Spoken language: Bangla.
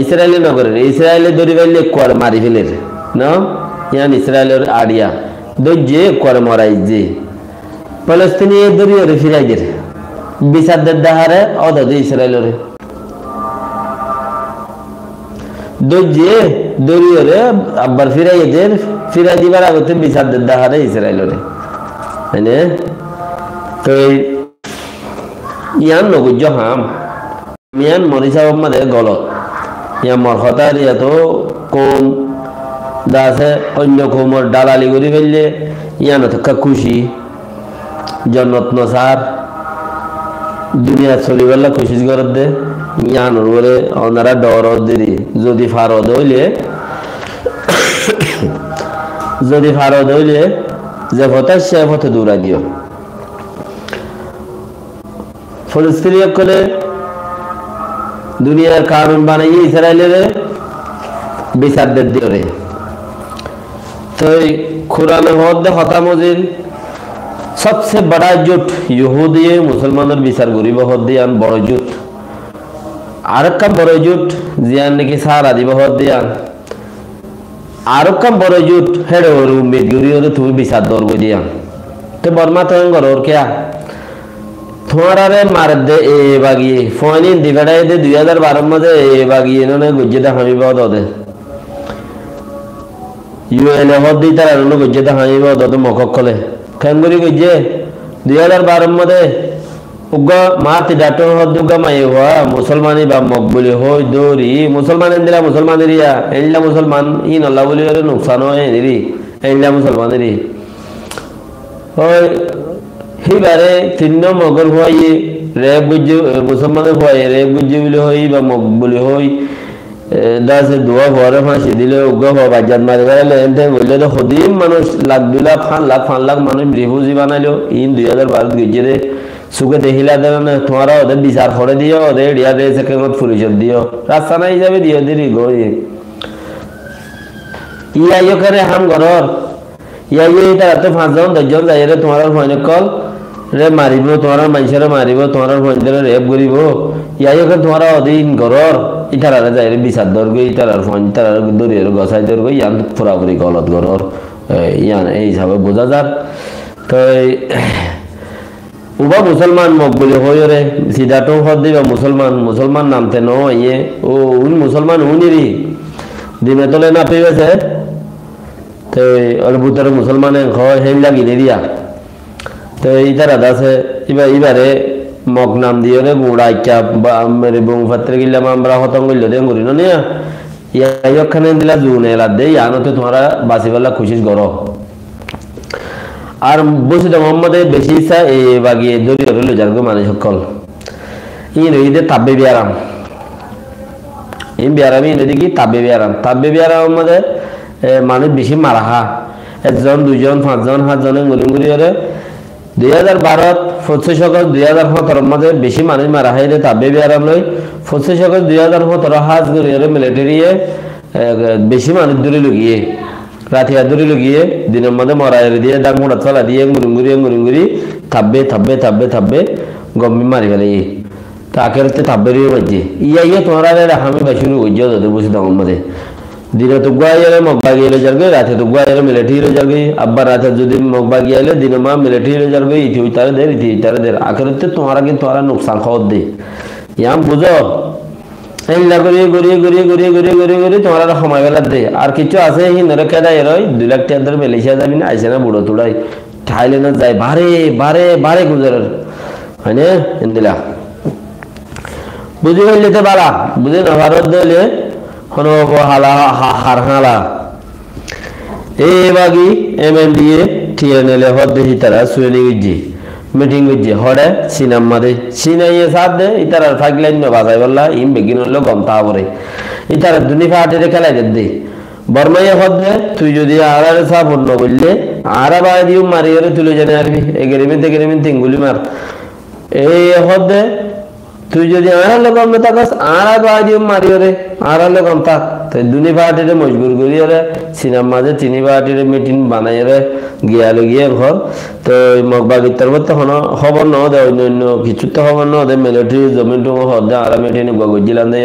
ইসরায়েলি নগরের ইসরায়েলে দড়ি বাইলে করে মারি ফেলের না ইয়ান ইসরায়েলের আড়িয়া দৈজে করে মরাই যে ফলস্তিনি দড়ি ওরে ফিরাই দের বিচারদের দাহারে অদদ ইসরায়েলের দৈজে দড়ি ওরে আবার ফিরাই দের ফিরাই দিবার আগতে বিচারদের দাহারে ইসরায়েলের মানে তো ইয়ান নগুজ্জ হাম মিয়ান মরিচা মধ্যে গলত ইয়া মর হতার ইয়া তো কম দাসে অন্য কোমর দালালি করি ফেললে ইয়ান থাকা খুশি জন্নত নসার দুনিয়া চলিবেলা খুশি করত দে ইয়ান বলে ওনারা ডর দেরি যদি ফারদ হইলে যদি ফারদ হইলে যে পথে সে পথে দূরা দিও ফলস্তিনি করে দুনিয়ার কানুন বানাইয়ে ইসরায়েলের বিচারদের দিরে তো কোরআনে মধ্যে হতামজির সবচেয়ে বড় জোট ইহুদি মুসলমানের বিচার করিব হদিয়ান বড় জোট আরেকটা বড় জোট জিয়ান নাকি সারা দিব হদিয়ান আরেকটা বড় জোট হেড়ে ওর উম্মিদ করিও তুমি বিচার দরব দিয়ান তো বর্মা তো গরর কেয়া তোমারে মার দে এ বাগিয়ে ফোন দিবেড়াই দে 2012 মধ্যে এ বাগিয়ে এনে গুজ্জেদা হামি বাদ দে ইউএন হদি তার এনে গুজ্জেদা হামি বাদ দে মককলে কেনগরি গুজ্জে 2012 মধ্যে উগা মাতি ডাটো হদুগা মাই হওয়া মুসলমানি বা মকবুলি হই দৌরি মুসলমান ইন্দিরা মুসলমানেরিয়া এল্লা মুসলমান ইন আল্লাহ বলি ওরে নুকসান হয় নিরি এল্লা মুসলমানেরি ওই হিবারে তিন্ন মগর হয়ে রেব গুজ্জু মুসলমানের হয়ে রেব গুজ্জু বলে হই বা মকবুলি হই দাসে দোয়া ভরে ফাঁসি দিলে উগ্র হওয়া বাজার মারি বেড়ালে এনতে বললে তো হদিম মানুষ লাখ 2 লাখ 5 লাখ মানুষ রিফিউজি বানাইলো ইন 2012 গিয়ে সুখে দেখিলা দেন তোমারা ওদের বিচার করে দিও ওদের এরিয়া দিয়ে সেকেন্ড পরিষদ দিও রাস্তা নাই যাবে দিও দেরি গই ইয়াইও করে হাম ঘরর ইয়াইও এটা তো 5 জন 10 জন যাইরে তোমার ফোনে কল রে মারিব তোমার মানুষের মারিব তোমার ফোন রেপ করিব ইয়াইও করে তোমার অদিন ঘরর ইতারা যাইরে বিচার দরগ ইতারার ফোন ইতারার দরিয়ের গসাই দরগ ইয়ান পুরাপুরি গলত ঘরর ইয়ান এই হিসাবে বোঝা যার তো উবা মুসলমান মকবুলি হয়ে রে সিধাটো হদ দিবা মুসলমান মুসলমান নামতে ন ইয়ে ও উন মুসলমান উনিরি দিনে তলে না পেয়েছে তো ওর ভিতরে মুসলমানে হয় হেম লাগি দিয়া তো ইতারা দাসে এবারে মগ নাম দিয়ে রে গুড়াই চাপ বা মেরে বং ফাত্রে গিলাম আমরা হতম গিল দে করি না নিয়া ইয়াখানে দিলা জুন এলা দে ইয়ানতে তোমরা বাসিবালা খুশি করো আর বসিদ মোহাম্মদে বেশি ইচ্ছা এই বাগিয়ে দড়ি ধরে যার মানে সকল ই নদীতে তাব্বে বিয়ারাম এই বিয়ারাম ই নদী কি তাব্বে বিয়ারাম মধ্যে মানুষ বেশি মারাহা 1 জন 2 জন 5 জন 7 জনে গুলি করে 2012 25 আগস্ট 2017 মধ্যে বেশি মানুষ মারা হয় তাব্বে বিয়ারাম লই 25 আগস্ট 2017 হাজ করে মিলিটারিয়ে বেশি মানুষ দূরে লুকিয়ে রাতে আদুরি লগিয়ে দিনের মধ্যে মরাইরে দিয়ে দাগ মোড়া চলা দিয়ে গুরুঙ্গুরি থাব্বে গম্মি মারি ফেলে তাকে থাব্বেরি বাজছে ইয়ে তোমরা আমি বাসুরি উজ্জ্বল ওদের বসে তখন মধ্যে দিনে তো গুয়াইলে মগবা গিয়ে যাবে রাতে তো গুয়াইলে মিলিটারি যাবে আব্বার রাতে যদি মগবা গিয়ে দিনে মা মিলিটারি যাবে ইতি তারা দের আখেরতে তোমরা কিন্তু তোমরা নুকসান খাওয়ার দে ইয়াম বুঝো এইলা ঘুরিয়ে তোমার সময় বেলা দে আর কিছু আছে হিন্দরে কেদাই রয় 2 লাখ টাকা ধরে মালয়েশিয়া যাবি না আইসে না বুড়ো তুড়াই থাইল্যান্ড যায় বারে গুজরার হয় না হিন্দিলা বুঝি হইলে তো বালা বুঝি না ভারত দিলে কোনো হালা এই বাগি MNDA TNL হদ দেখি তারা সুয়েনি গিজি মিটিং গিজি হড়ে সিনাম মাদে সিনাইয়ে সাথ দে ইতারা ফাগলাইন না বাজাই বললা ইম বেগিন হলো গমতা পরে ইতারা দুনি ফাটে খেলাই দে বর্মাইয়া হদ দে তুই যদি আড়ারে সাপ অন্য করলে আড়া বাই দিও মারিয়ে তুলে জানে আরবি এগেরিমেন্ট তিনগুলি মার এই হদ দে তুই যদি আড়ালে গম না থাকস আড়া বাই দিও মারিয়ে রে আড়ালে গম থাক তো দুনি ফাটে মজবুর করিয়ে রে সিনাম মাঝে তিনি ফাটে মিটিং বানাইয়ে রে গিয়ে ঘর তো মগবাগিতার মধ্যে খবর ন দে অন্য কিছু তো খবর ন দে মিলিটারি জমিন টুকু হদ দে আড়া মিটিং গজিলান দে